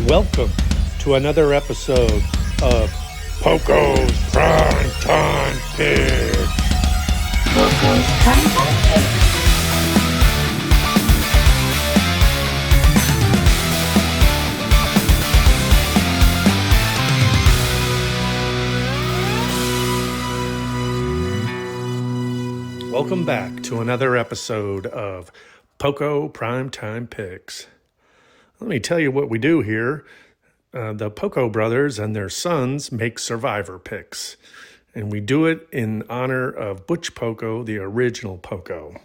Welcome to another episode of Poko's Primetime Picks. Welcome back to another episode of Poko Primetime Picks. Let me tell you what we do here. The Poko Brothers and their sons make survivor picks, and we do it in honor of Butch Poko, the original Poko.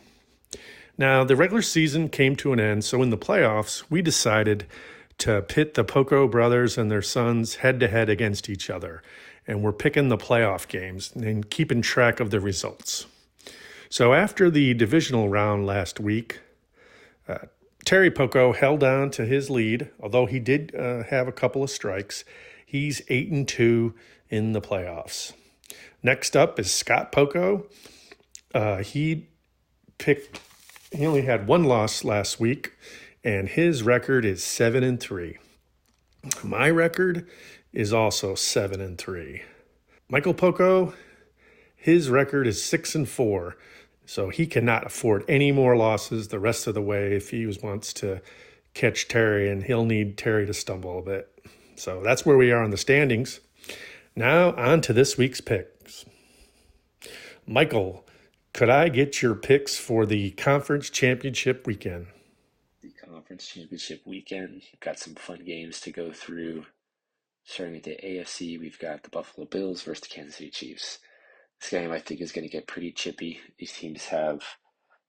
Now, the regular season came to an end, so in the playoffs, we decided to pit the Poko Brothers and their sons head-to-head against each other, and we're picking the playoff games and keeping track of the results. So after the divisional round last week, Terry Poko held on to his lead, although he did have a couple of strikes. He's 8-2 in the playoffs. Next up is Scott Poko. He only had one loss last week, and his record is 7-3. My record is also 7-3. Michael Poko, his record is 6-4. So he cannot afford any more losses the rest of the way if he wants to catch Terry, and he'll need Terry to stumble a bit. So that's where we are on the standings. Now on to this week's picks. Michael, could I get your picks for the conference championship weekend? The conference championship weekend, we've got some fun games to go through. Starting with the AFC, we've got the Buffalo Bills versus the Kansas City Chiefs. This game, I think, is going to get pretty chippy. These teams have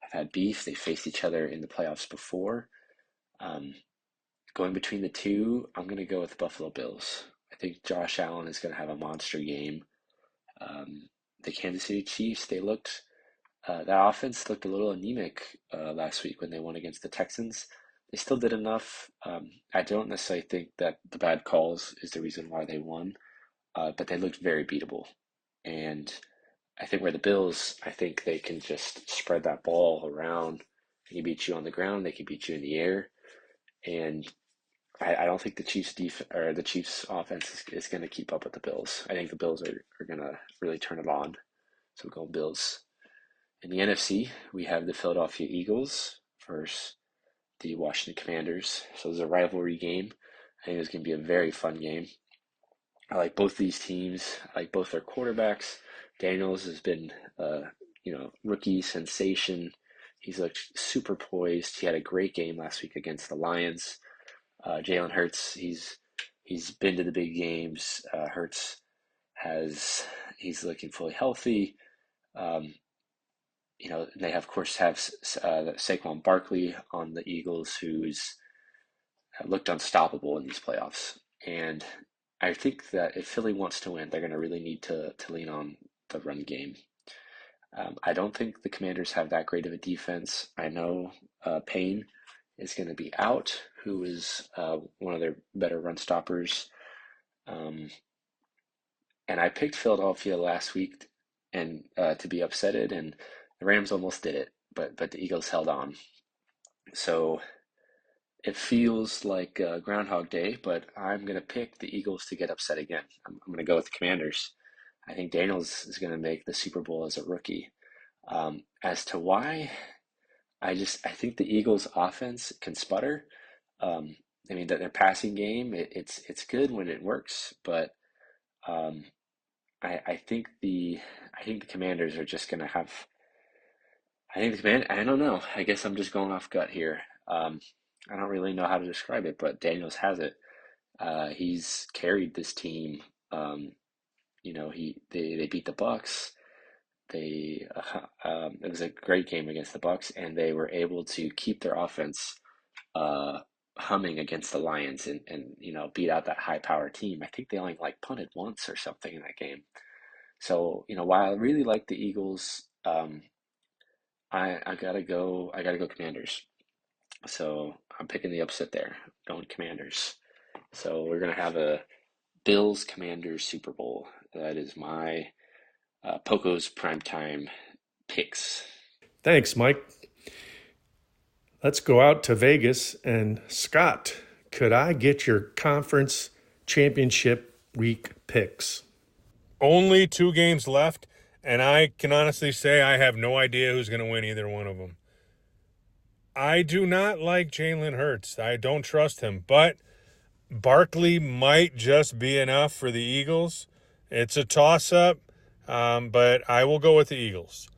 had beef. They faced each other in the playoffs before. Going between the two, I'm going to go with the Buffalo Bills. I think Josh Allen is going to have a monster game. The Kansas City Chiefs, that offense looked a little anemic last week when they won against the Texans. They still did enough. I don't necessarily think that the bad calls is the reason why they won, but they looked very beatable. And I think where the Bills, I think they can just spread that ball around. They can beat you on the ground. They can beat you in the air. And I don't think the Chiefs offense is going to keep up with the Bills. I think the Bills are going to really turn it on. So we're going Bills. In the NFC, we have the Philadelphia Eagles versus the Washington Commanders. So it's a rivalry game. I think it's going to be a very fun game. I like both these teams. I like both their quarterbacks. Daniels has been, rookie sensation. He's looked super poised. He had a great game last week against the Lions. Jalen Hurts, he's been to the big games. Hurts he's looking fully healthy. They of course have Saquon Barkley on the Eagles, who's looked unstoppable in these playoffs. And I think that if Philly wants to win, they're going to really need to lean on the run game. I don't think the Commanders have that great of a defense. I know Payne is going to be out, who is one of their better run stoppers. And I picked Philadelphia last week and to be upsetted, and the Rams almost did it, but the Eagles held on. So it feels like Groundhog Day, but I'm going to pick the Eagles to get upset again. I'm going to go with the Commanders. I think Daniels is going to make the Super Bowl as a rookie. As to why, I think the Eagles' offense can sputter. Their passing game, it's good when it works, but I think the Commanders are just going to have. I don't know. I guess I'm just going off gut here. I don't really know how to describe it, but Daniels has it. He's carried this team. They beat the Bucks. It was a great game against the Bucks, and they were able to keep their offense humming against the Lions and beat out that high power team. I think they only punted once or something in that game. So while I really like the Eagles, I gotta go Commanders. So I'm picking the upset there, going Commanders. So we're gonna have a Bills Commanders Super Bowl. That is my Poko's primetime picks. Thanks, Mike. Let's go out to Vegas, and Scott, could I get your conference championship week picks? Only 2 games left, and I can honestly say I have no idea who's going to win either one of them. I do not like Jalen Hurts. I don't trust him, but Barkley might just be enough for the Eagles. It's a toss-up, but I will go with the Eagles.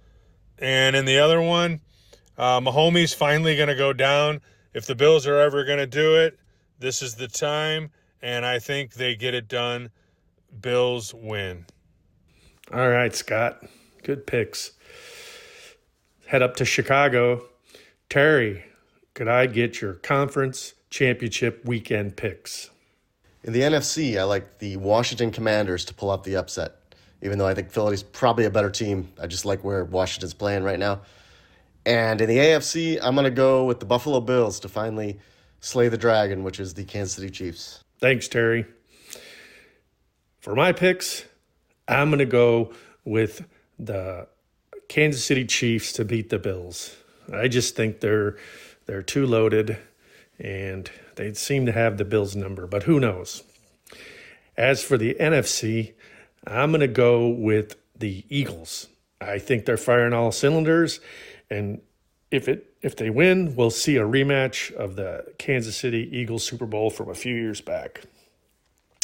And in the other one, Mahomes finally going to go down. If the Bills are ever going to do it, this is the time, and I think they get it done. Bills win. All right, Scott. Good picks. Head up to Chicago. Terry, could I get your conference championship weekend picks? In the NFC, I like the Washington Commanders to pull up the upset. Even though I think Philly's probably a better team, I just like where Washington's playing right now. And in the AFC, I'm going to go with the Buffalo Bills to finally slay the dragon, which is the Kansas City Chiefs. Thanks, Terry. For my picks, I'm going to go with the Kansas City Chiefs to beat the Bills. I just think they're too loaded, and they seem to have the Bills number, but who knows? As for the NFC, I'm going to go with the Eagles. I think they're firing all cylinders, and if they win, we'll see a rematch of the Kansas City Eagles Super Bowl from a few years back.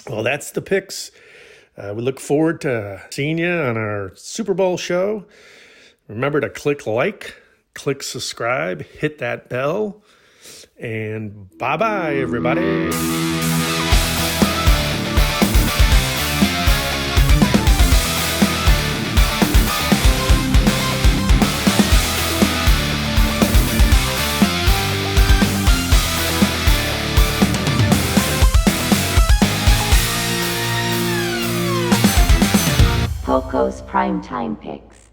Well, that's the picks. We look forward to seeing you on our Super Bowl show. Remember to click like, click subscribe, hit that bell, and bye-bye, everybody. Poco's Primetime Picks.